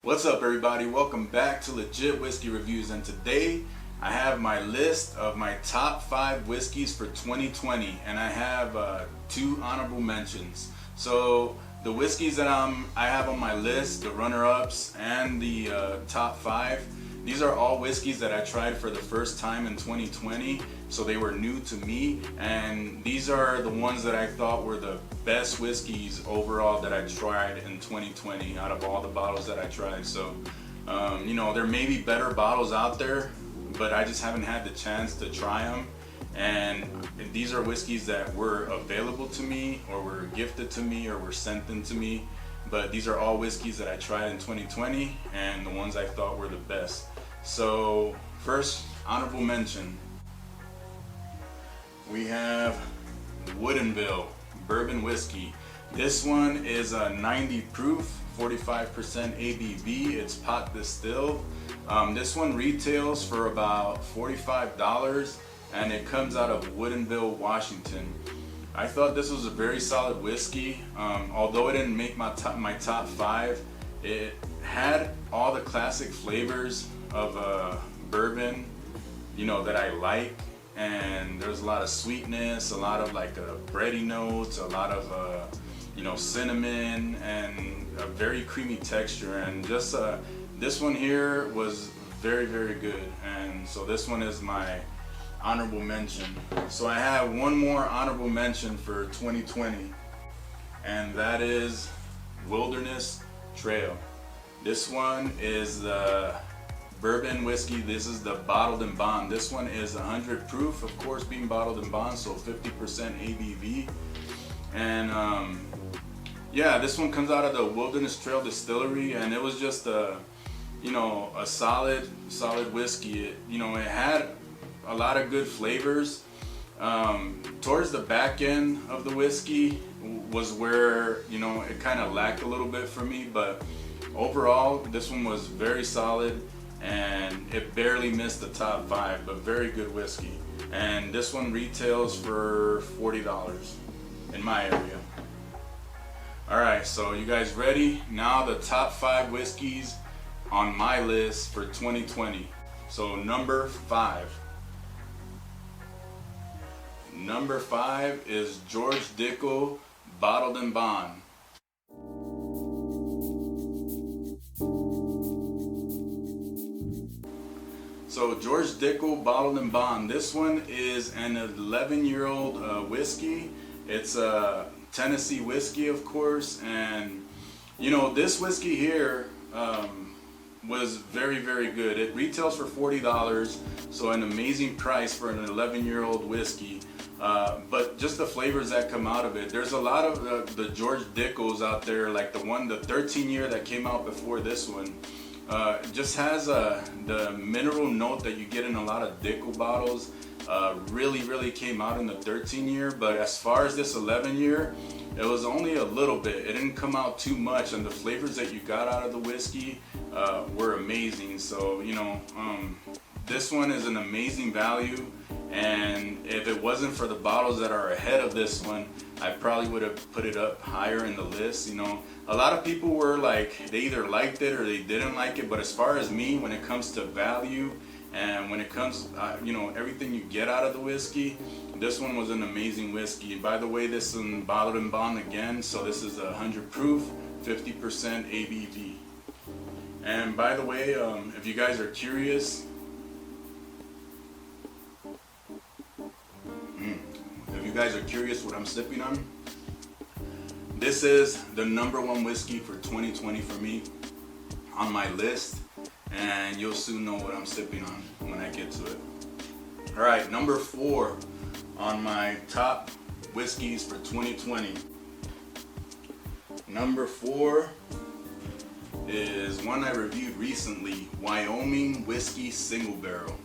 What's up, everybody? Welcome back to Legit Whiskey Reviews, and today I have my list of my top 5 whiskeys for 2020, and I have 2 honorable mentions. So the whiskeys that I have on my list, the runner-ups and the top 5, these are all whiskeys that I tried for the first time in 2020, so they were new to me, and these are the ones that I thought were the best whiskeys overall that I tried in 2020 out of all the bottles that I tried. So you know, there may be better bottles out there, but I just haven't had the chance to try them, and these are whiskeys that were available to me or were gifted to me or were sent in to me. But these are all whiskeys that I tried in 2020 and the ones I thought were the best. So first, honorable mention, we have Woodinville Bourbon Whiskey. This one is a 90 proof, 45% ABV. It's pot distilled. This one retails for about $45 and it comes out of Woodinville, Washington. I thought this was a very solid whiskey. Although it didn't make my top 5, it had all the classic flavors of bourbon, you know, that I like. And there's a lot of sweetness, a lot of like bready notes, a lot of you know, cinnamon, and a very creamy texture. And just this one here was very, very good. And so this one is my honorable mention. So I have one more honorable mention for 2020, and that is Wilderness Trail. This one is the bourbon whiskey. This is the bottled and bond. This one is 100 proof, of course, being bottled and bond, so 50% ABV. And yeah, this one comes out of the Wilderness Trail distillery, and it was just a, you know, a solid whiskey. You know, it had a lot of good flavors. Towards the back end of the whiskey was where, you know, it kind of lacked a little bit for me, but overall this one was very solid and it barely missed the top 5, but very good whiskey. And this one retails for $40 in my area. Alright, so you guys ready? Now the top 5 whiskeys on my list for 2020. So number 5. Number 5 is George Dickel Bottled and Bond. So George Dickel Bottled and Bond. This one is an 11-year-old whiskey. It's a Tennessee whiskey, of course, and you know, this whiskey here was very, very good. It retails for $40, so an amazing price for an 11-year-old whiskey. But just the flavors that come out of it. There's a lot of the George Dickels out there, like the 13-year that came out before this one. Just has the mineral note that you get in a lot of Dickel bottles. Really came out in the 13-year, but as far as this 11-year, it was only a little bit. It didn't come out too much, and the flavors that you got out of the whiskey were amazing. So, you know, this one is an amazing value, and if it wasn't for the bottles that are ahead of this one, I probably would have put it up higher in the list. You know, a lot of people were like, they either liked it or they didn't like it, but as far as me, when it comes to value and when it comes, you know, everything you get out of the whiskey, this one was an amazing whiskey. By the way, this is bottled and bond again, so this is 100 proof, 50% ABV. And by the way, if you guys are curious, what I'm sipping on, this is the #1 whiskey for 2020 for me on my list, and you'll soon know what I'm sipping on when I get to it. Alright, number 4 on my top whiskeys for 2020. Number 4 is one I reviewed recently, Wyoming Whiskey Single Barrel.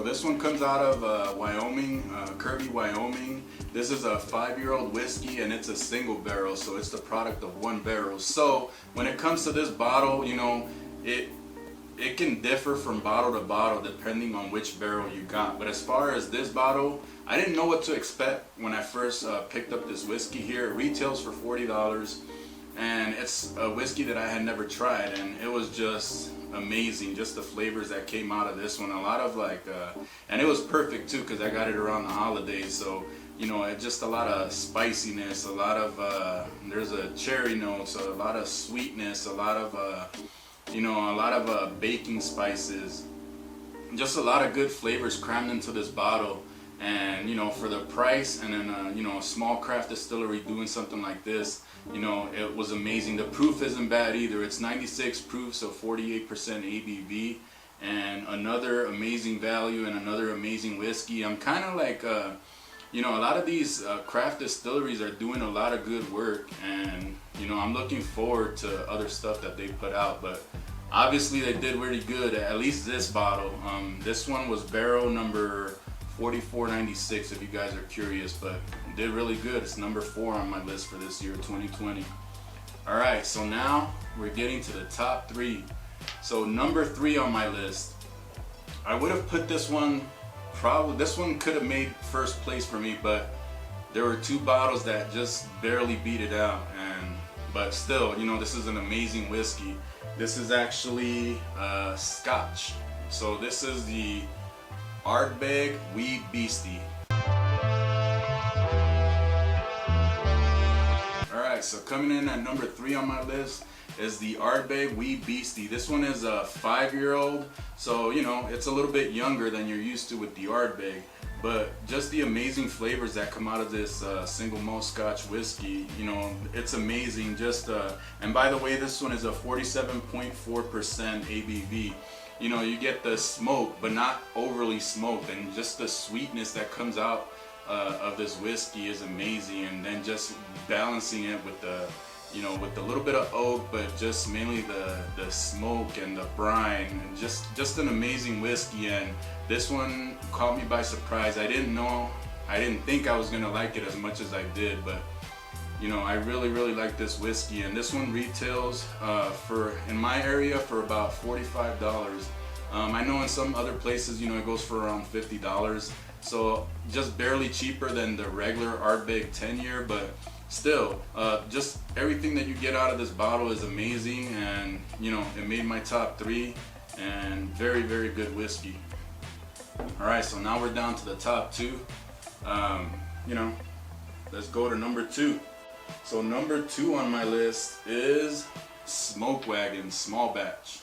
This one comes out of Wyoming, Kirby, Wyoming. This is a 5-year-old whiskey, and it's a single barrel, so it's the product of 1 barrel. So when it comes to this bottle, you know, it can differ from bottle to bottle depending on which barrel you got. But as far as this bottle, I didn't know what to expect when I first picked up this whiskey here. It retails for $40, and it's a whiskey that I had never tried, and it was just amazing. Just the flavors that came out of this one, a lot of like, and it was perfect too because I got it around the holidays. So you know, it just a lot of spiciness, a lot of there's a cherry notes, a lot of sweetness, a lot of you know, a lot of baking spices, just a lot of good flavors crammed into this bottle. And you know, for the price, and then you know, a small craft distillery doing something like this, you know, it was amazing. The proof isn't bad either. It's 96 proof, so 48% ABV, and another amazing value and another amazing whiskey. I'm kind of like you know, a lot of these craft distilleries are doing a lot of good work, and you know, I'm looking forward to other stuff that they put out. But obviously they did really good, at least this bottle. This one was barrel number 4496 if you guys are curious, but it did really good. It's number 4 on my list for this year, 2020. Alright, so now we're getting to the top 3. So number 3 on my list, I would have put this one, probably this one could have made first place for me, but there were 2 bottles that just barely beat it out. But still, you know, this is an amazing whiskey. This is actually Scotch. So this is the Ardbeg Wee Beastie. Alright, so coming in at number 3 on my list is the Ardbeg Wee Beastie. This one is a 5-year-old, so you know, it's a little bit younger than you're used to with the Ardbeg. But just the amazing flavors that come out of this single malt Scotch whiskey, you know, it's amazing. Just and by the way, this one is a 47.4% ABV. You know, you get the smoke, but not overly smoked, and just the sweetness that comes out of this whiskey is amazing. And then just balancing it with the, you know, with a little bit of oak, but just mainly the smoke and the brine, and just an amazing whiskey. And this one caught me by surprise. I didn't think I was gonna like it as much as I did, but you know, I really like this whiskey. And this one retails in my area for about $45. I know in some other places, you know, it goes for around $50, so just barely cheaper than the regular Ardbeg 10-year, but still, just everything that you get out of this bottle is amazing. And you know, it made my top 3, and very good whiskey. Alright, so now we're down to the top 2. You know, let's go to number 2. So number 2 on my list is Smoke Wagon Small Batch.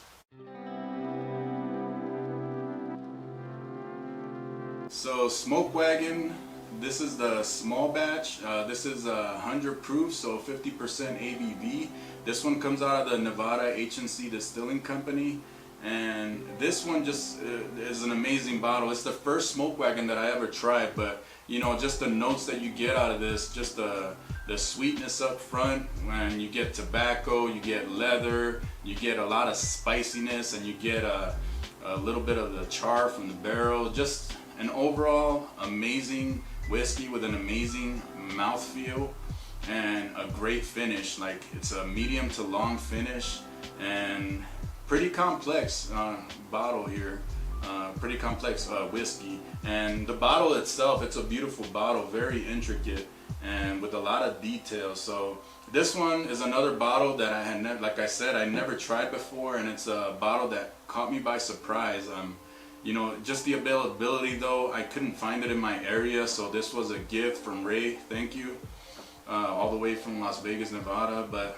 So Smoke Wagon, this is the small batch. This is 100 proof, so 50% ABV. This one comes out of the Nevada H&C Distilling Company. And this one just is an amazing bottle. It's the first Smoke Wagon that I ever tried, but you know, just the notes that you get out of this, just the sweetness up front, and you get tobacco, you get leather, you get a lot of spiciness, and you get a little bit of the char from the barrel. Just an overall amazing whiskey with an amazing mouthfeel and a great finish. Like, it's a medium to long finish, and pretty complex bottle here. Pretty complex whiskey. And the bottle itself, it's a beautiful bottle, very intricate and with a lot of detail. So this one is another bottle that I had never, like I said, I never tried before, and it's a bottle that caught me by surprise. You know, just the availability though, I couldn't find it in my area, so this was a gift from Ray, thank you, all the way from Las Vegas, Nevada. But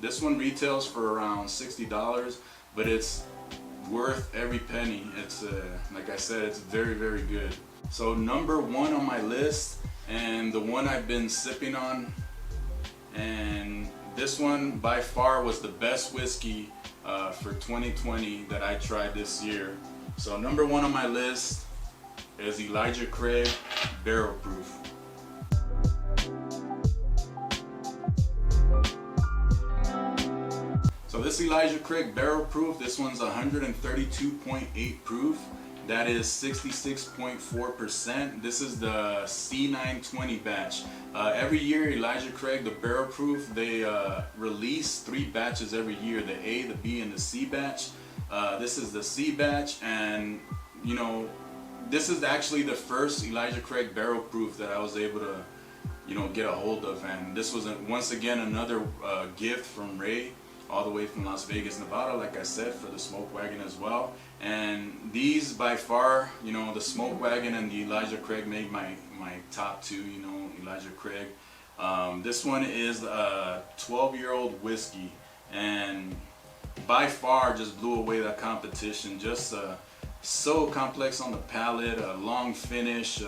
this one retails for around $60, but it's worth every penny. It's like I said, it's very good. So number 1 on my list, and the one I've been sipping on, and this one by far was the best whiskey for 2020 that I tried this year. So number 1 on my list is Elijah Craig Barrel Proof. So this Elijah Craig Barrel Proof, this one's 132.8 proof. That is 66.4%. This is the C920 batch. Every year, Elijah Craig, the Barrel Proof, they release 3 batches every year: the A, the B, and the C batch. This is the C batch, and you know, this is actually the first Elijah Craig barrel proof that I was able to, you know, get a hold of, and this was once again another gift from Ray, all the way from Las Vegas, Nevada, like I said, for the Smoke Wagon as well. And these by far, you know, the Smoke Wagon and the Elijah Craig made my top two, you know, Elijah Craig. This one is a 12-year-old whiskey, and by far just blew away the competition. Just so complex on the palate, a long finish,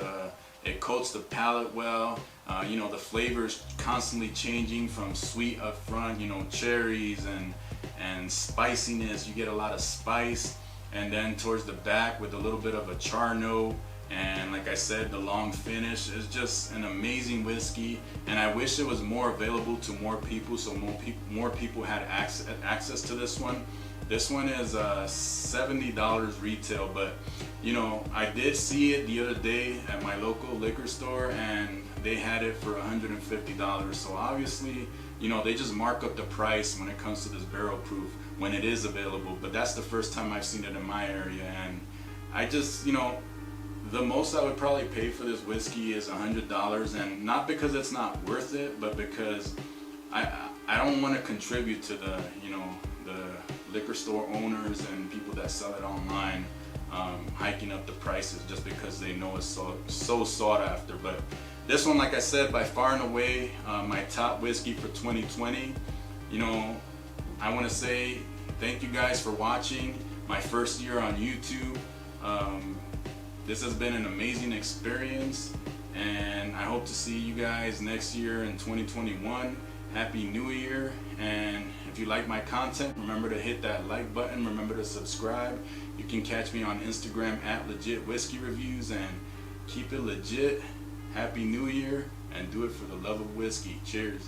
it coats the palate well. You know, the flavors constantly changing from sweet up front, you know, cherries and spiciness. You get a lot of spice, and then towards the back with a little bit of a char note, and like I said, the long finish is just an amazing whiskey. And I wish it was more available to more people, so more people had access to this one. This one is $70 retail, but you know, I did see it the other day at my local liquor store, and they had it for $150. So obviously, you know, they just mark up the price when it comes to this barrel proof when it is available. But that's the first time I've seen it in my area, and I just, you know, the most I would probably pay for this whiskey is $100, and not because it's not worth it, but because I don't want to contribute to the, you know, the liquor store owners and people that sell it online hiking up the prices just because they know it's so sought after. But this one, like I said, by far and away my top whiskey for 2020. You know, I want to say thank you guys for watching my first year on YouTube. This has been an amazing experience, and I hope to see you guys next year in 2021. Happy New Year, and if you like my content, remember to hit that like button, remember to subscribe. You can catch me on Instagram at LegitWhiskeyReviews, and keep it legit. Happy New Year, and do it for the love of whiskey. Cheers.